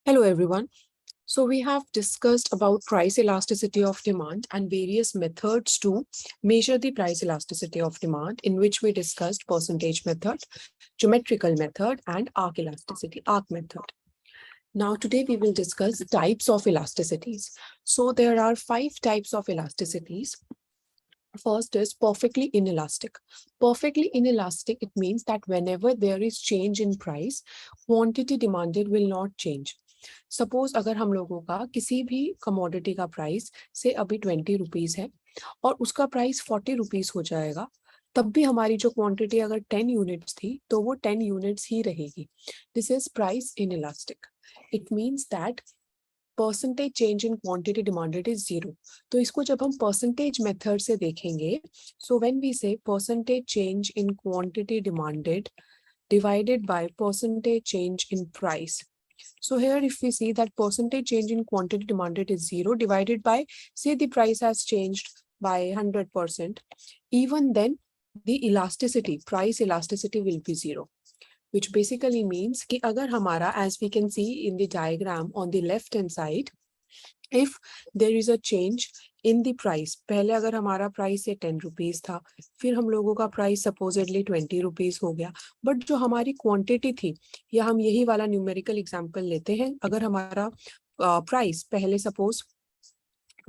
Hello everyone. So we have discussed about price elasticity of demand and various methods to measure the price elasticity of demand, in which we discussed percentage method, geometrical method, and arc method. Now today we will discuss types of elasticities. So there are 5 types of elasticities. First is perfectly inelastic. Perfectly inelastic, it means that whenever there is change in price, quantity demanded will not change. Suppose अगर हम लोगों का किसी भी commodity का price से अभी 20 rupees है और उसका प्राइस 40 रुपीज हो जाएगा, तब भी हमारी जो क्वांटिटी अगर 10 यूनिट्स थी तो वो 10 यूनिट्स ही रहेगी. This is price in elastic. It means that percentage change in quantity demanded is 0. तो इसको जब हम परसेंटेज मेथड से देखेंगे, सो व्हेन वी से percentage change in quantity demanded divided by percentage change in price. So here if we see that percentage change in quantity demanded is 0 divided by, say the price has changed by 100%, even then the elasticity, price elasticity will be 0. Which basically means कि अगर हमारा, as we can see in the diagram on the left hand side, if there is a change in the price, पहले अगर हमारा price ये 10 rupees था, फिर हम लोगों का प्राइस सपोजिटली 20 रुपीज हो गया, बट जो हमारी क्वांटिटी थी, या हम यही वाला न्यूमेरिकल एग्जांपल लेते हैं, अगर हमारा प्राइस पहले सपोज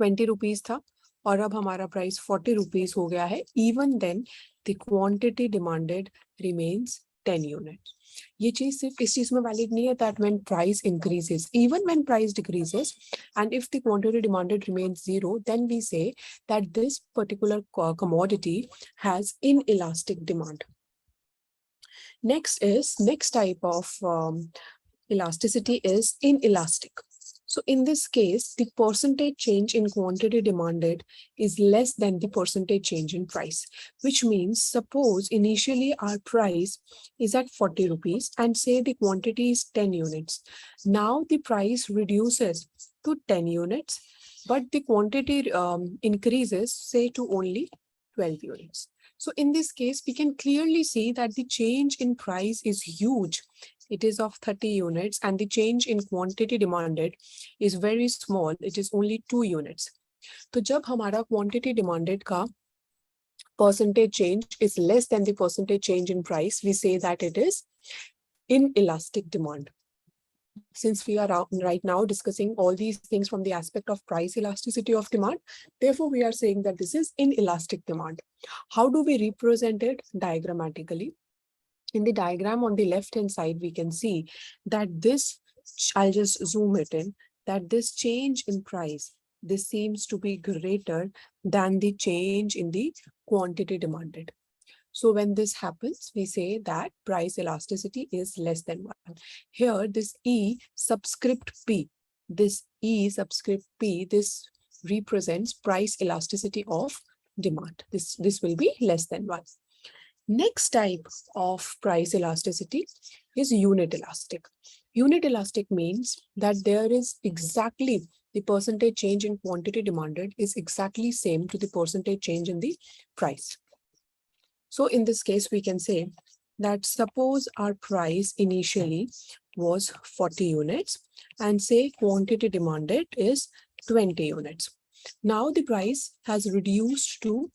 20 रुपीज था और अब हमारा प्राइस 40 रुपीज हो गया है, even then the quantity demanded remains 10 unit. ये चीज सिर्फ इस चीज में वैलिड नहीं है that when price increases, even when price decreases and if the quantity demanded remains 0, then we say that this particular commodity has inelastic demand. Next type of elasticity is inelastic. So in this case, the percentage change in quantity demanded is less than the percentage change in price, which means suppose initially our price is at 40 rupees and say the quantity is 10 units. Now the price reduces to 10 units, but the quantity increases, say, to only 12 units. So in this case, we can clearly see that the change in price is huge. It is of 30 units and the change in quantity demanded is very small. It is only 2 units. तो जब हमारा quantity demanded का percentage change is less than the percentage change in price, we say that it is inelastic demand. Since we are right now discussing all these things from the aspect of price elasticity of demand, therefore we are saying that this is inelastic demand. How do we represent it diagrammatically? In the diagram on the left hand side, we can see that this, I'll just zoom it in, that this change in price, this seems to be greater than the change in the quantity demanded. So when this happens, we say that price elasticity is less than 1. Here, this E subscript P, this E subscript P, this represents price elasticity of demand. This will be less than 1. Next type of price elasticity is unit elastic. Unit elastic means that there is exactly the percentage change in quantity demanded is exactly same to the percentage change in the price. So in this case, we can say that suppose our price initially was 40 units and say quantity demanded is 20 units. Now the price has reduced to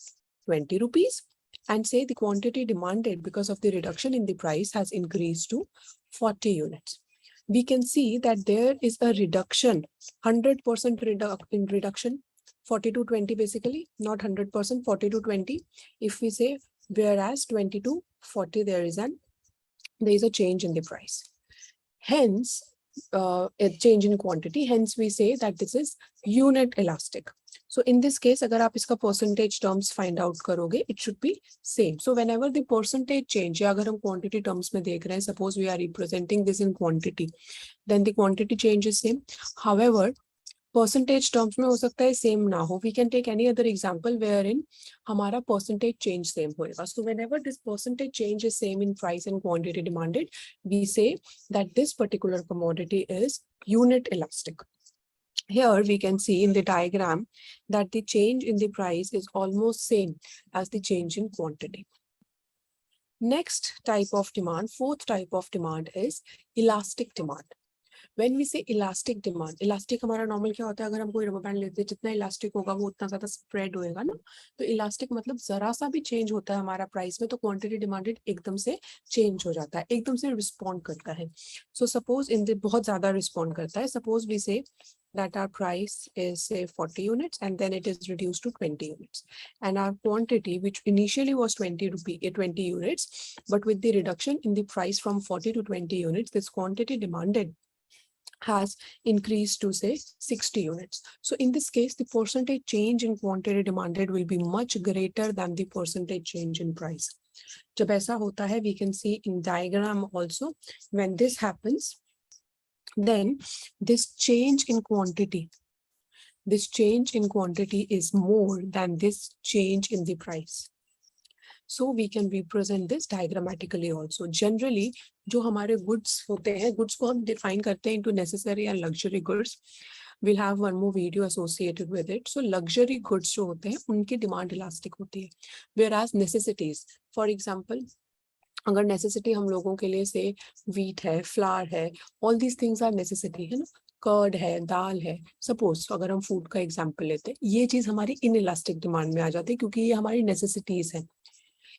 20 rupees and say the quantity demanded because of the reduction in the price has increased to 40 units. We can see that there is a reduction, 100% reduction, 40 to 20 basically, not 100%, 40 to 20. If we say whereas 20 to 40, there is a change in the price. Hence, a change in quantity. Hence, we say that this is unit elastic. So in this case, अगर आप इसका percentage terms find out करोगे, it should be same. So whenever the percentage change, या अगर हम quantity terms में देख रहे हैं, suppose we are representing this in quantity, then the quantity change is same. However, percentage terms में हो सकता है same ना हो. We can take any other example wherein हमारा percentage change same होएगा. So whenever this percentage change is same in price and quantity demanded, we say that this particular commodity is unit elastic. Here we can see in the diagram that the change in the price is almost same as the change in quantity. Next type of demand, fourth type of demand is elastic demand. When we say elastic demand, elastic हमारा normal क्या होता है, अगर हम कोई rubber band लेते हैं जितना elastic होगा वो उतना ज्यादा spread होएगा ना, तो elastic मतलब जरा सा भी change होता है हमारा price में तो quantity demanded एकदम से change हो जाता है, एकदम से respond करता है. So suppose in the बहुत ज्यादा respond करता है. Suppose we say that our price is say 40 units and then it is reduced to 20 units, and our quantity which initially was 20 units, but with the reduction in the price from 40 to 20 units, this quantity demanded has increased to say 60 units. So in this case, the percentage change in quantity demanded will be much greater than the percentage change in price. जब ऐसा होता है, we can see in diagram also, when this happens, then this change in quantity is more than this change in the price. So we can represent this diagrammatically also. Generally, जो हमारे goods होते हैं, goods को हम define करते हैं into necessary and luxury goods. We'll have one more video associated with it. So luxury goods जो होते हैं, उनकी demand elastic होती है. Whereas necessities, for example, अगर necessity हम लोगों के लिए से wheat है, flour है, all these things are necessity है ना, कर्ड है, दाल है. सपोज अगर हम फूड का एग्जांपल लेते हैं, ये चीज हमारी इनइलास्टिक डिमांड में आ जाती है क्योंकि ये हमारी नेसेसिटीज है.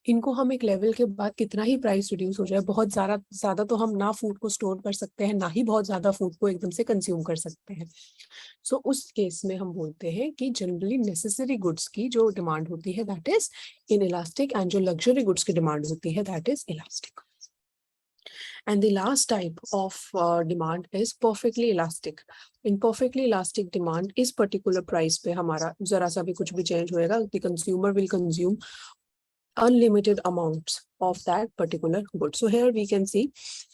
इनको हम एक लेवल के बाद कितना ही प्राइस रिड्यूस हो जाए, बहुत ज्यादा तो हम ना फूड को स्टोर कर सकते हैं, ना ही बहुत ज्यादा फूड को एकदम से कंज्यूम कर सकते हैं. सो उस केस में हम बोलते हैं कि जनरली नेसेसरी गुड्स की जो डिमांड होती है दैट इज इनइलास्टिक, एंड जो लग्जरी गुड्स की डिमांड होती है that is elastic. And the last type of demand is perfectly elastic. In perfectly elastic demand, इस particular price पे हमारा जरा सा भी कुछ भी change होएगा, the consumer will consume unlimited amounts of that particular good. So here we can see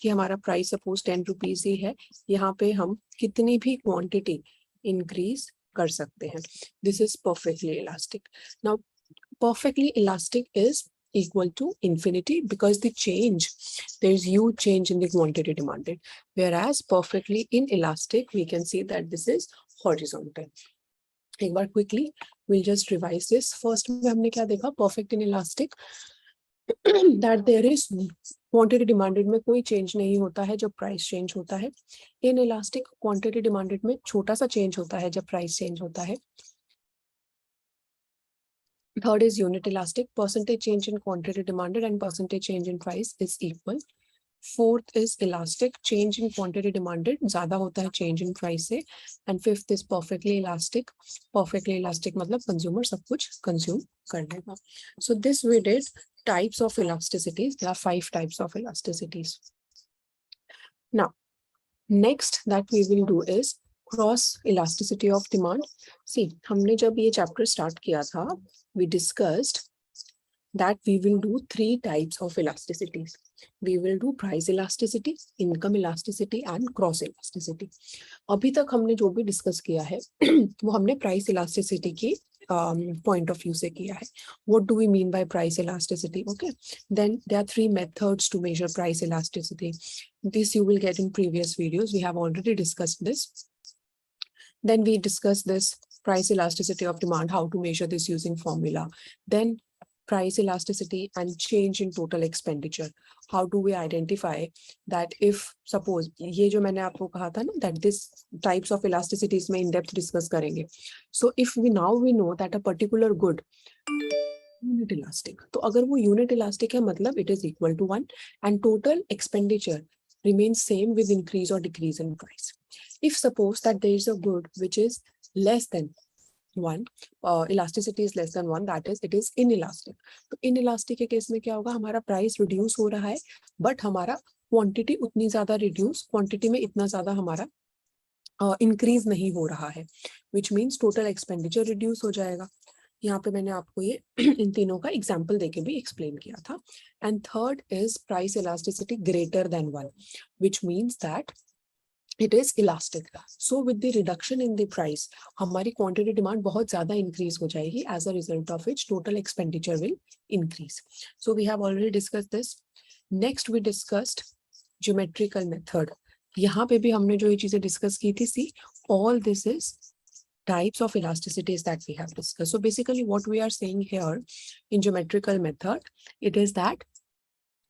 कि हमारा price suppose 10 rupees ही है, यहाँ पे हम कितनी भी quantity increase कर सकते हैं. This is perfectly elastic. Now, perfectly elastic is equal to infinity because there is huge change in the quantity demanded. Whereas perfectly inelastic, we can see that this is horizontal. एक बार quickly we'll just revise this. First में हमने क्या देखा, perfect inelastic, that there is quantity demanded में कोई change नहीं होता है जब price change होता है. Inelastic quantity demanded में छोटा सा change होता है जब price change होता है. Third is unit elastic, percentage change in quantity demanded and percentage change in price is equal. Fourth is elastic, change in quantity demanded ज़्यादा होता है change in price से. And fifth is perfectly elastic. Perfectly elastic मतलब consumer सब कुछ consume कर लेगा. So this we did types of elasticities. There are 5 types of elasticities. Now, next that we will do is cross elasticity of demand. See, हमने जब ये chapter start किया था, we discussed that we will do 3 types of elasticities. We will do price elasticity, income elasticity and cross elasticity. अभी तक हमने जो भी डिस्कस किया है वो हमने प्राइस इलास्टिसिटी की point of view से किया है. What do we mean by price elasticity? Okay, then there are 3 methods to measure price elasticity. This you will get in previous videos. We have already discussed this. Then we discussed this price elasticity of demand, how to measure this using formula. Then price elasticity and change in total expenditure. How do we identify that if suppose ये जो मैंने आपको कहा था ना that this types of elasticities में in depth discuss करेंगे. So if we know that a particular good unit elastic, तो अगर वो unit elastic है मतलब it is equal to 1 and total expenditure remains same with increase or decrease in price. If suppose that there is a good which is less than 1, elasticity is less than 1, that is it is inelastic. तो inelastic के case में क्या होगा, हमारा price reduce हो रहा है but हमारा क्वांटिटी उतनी ज्यादा रिड्यूस, क्वांटिटी में इतना ज्यादा हमारा इंक्रीज नहीं हो रहा है, which means total expenditure reduce हो जाएगा. यहाँ पे मैंने आपको ये इन तीनों का एग्जाम्पल देके भी एक्सप्लेन किया था. And third is price elasticity greater than 1, which means that it is elastic. So with the reduction in the price, हमारी quantity demand बहुत ज़्यादा increase हो जाएगी, as a result of which total expenditure will increase. So we have already discussed this. Next we discussed geometrical method. यहाँ पे भी हमने जो ये चीजें discuss की थी, see, all this is types of elasticities that we have discussed. So basically what we are saying here in geometrical method, it is that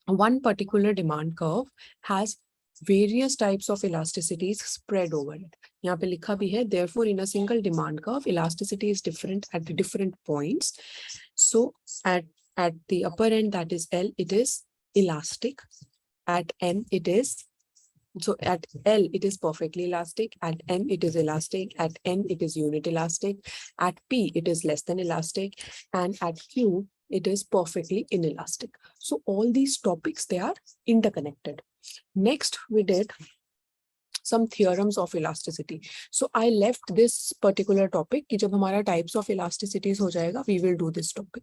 one particular demand curve has various types of elasticities spread over it. यहाँ पे लिखा भी है, therefore in a single demand curve, elasticity is different at the different points. So at the upper end, that is L, it is elastic. At N, it is, so at L, it is perfectly elastic. At M, it is elastic. At N, it is unit elastic. At P, it is less than elastic. And at Q, it is perfectly inelastic. So all these topics, they are interconnected. Next, we did some theorems of elasticity. So I left this particular topic कि जब हमारा types of elasticities हो जाएगा, we will do this topic.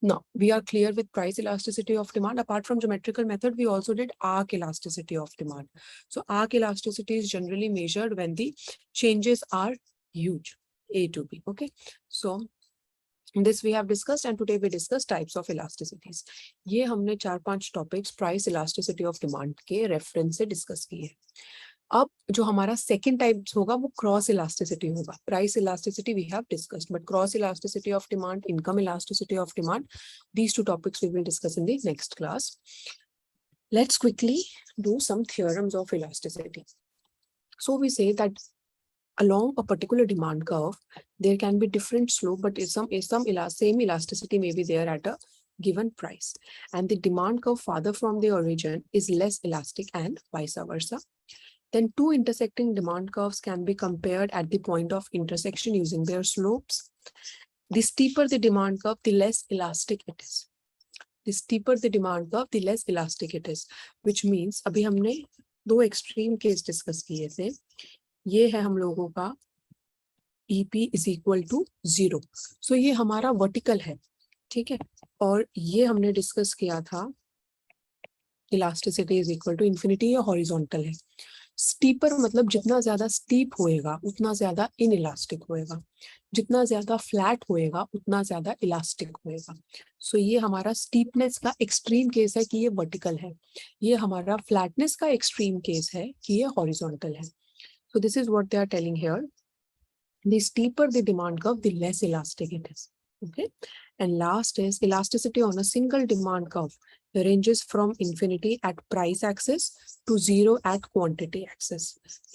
Now, we are clear with price elasticity of demand. Apart from geometrical method, we also did arc elasticity of demand. So arc elasticity is generally measured when the changes are huge, A to B. Okay. So this we have discussed, and today we discuss types of elasticities. ये हमने 4-5 topics price elasticity of demand के reference से discuss किए हैं. अब जो हमारा second type होगा वो क्रॉस इलास्टिसिटी होगा. Price elasticity we have discussed, but cross elasticity of demand, income elasticity of demand, these two topics we will discuss in the next class. Let's quickly do some theorems of elasticity. So we say that along a particular demand curve, there can be different slope, but same elasticity may be there at a given price. And the demand curve farther from the origin is less elastic and vice versa. Then two intersecting demand curves can be compared at the point of intersection using their slopes. The steeper the demand curve, the less elastic it is. The steeper the demand curve, the less elastic it is. Which means, अभी हमने दो extreme case discuss किए थे. ये है हम लोगों का EP is equal to 0. So ये हमारा vertical है, ठीक है. और ये हमने discuss किया था elasticity is equal to infinity या horizontal है. स्टीपर मतलब जितना ज्यादा स्टीप होएगा उतना ज्यादा इनइलास्टिक होएगा, जितना ज्यादा फ्लैट होएगा उतना ज्यादा इलास्टिक होएगा. सो ये हमारा स्टीपनेस का एक्सट्रीम केस है कि ये वर्टिकल है. ये हमारा फ्लैटनेस का एक्सट्रीम केस है कि ये हॉरिजॉन्टल है. So this is what they are telling here. The steeper the demand curve, the less elastic it is. Okay, and last is elasticity on a single demand curve ranges from infinity at price axis to 0 at quantity axis.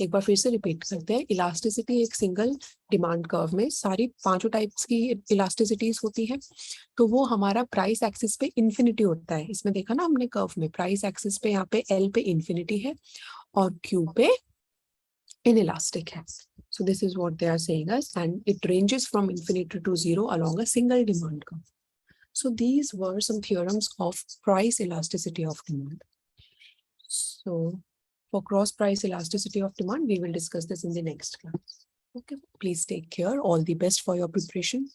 एक बार फिर से repeat करते हैं. Elasticity एक single demand curve में सारी पांचों types की इलास्टिसिटीज होती है. तो वो हमारा प्राइस एक्सिस पे इन्फिनिटी होता है. इसमें देखा ना हमने कर्व में प्राइस एक्सिस पे यहाँ पे L पे इन्फिनिटी है और Q पे inelastic है. So this is what they are saying us, and it ranges from infinity to 0 along a single demand curve. So these were some theorems of price elasticity of demand. So for cross price elasticity of demand, we will discuss this in the next class. Okay, please take care. All the best for your preparation.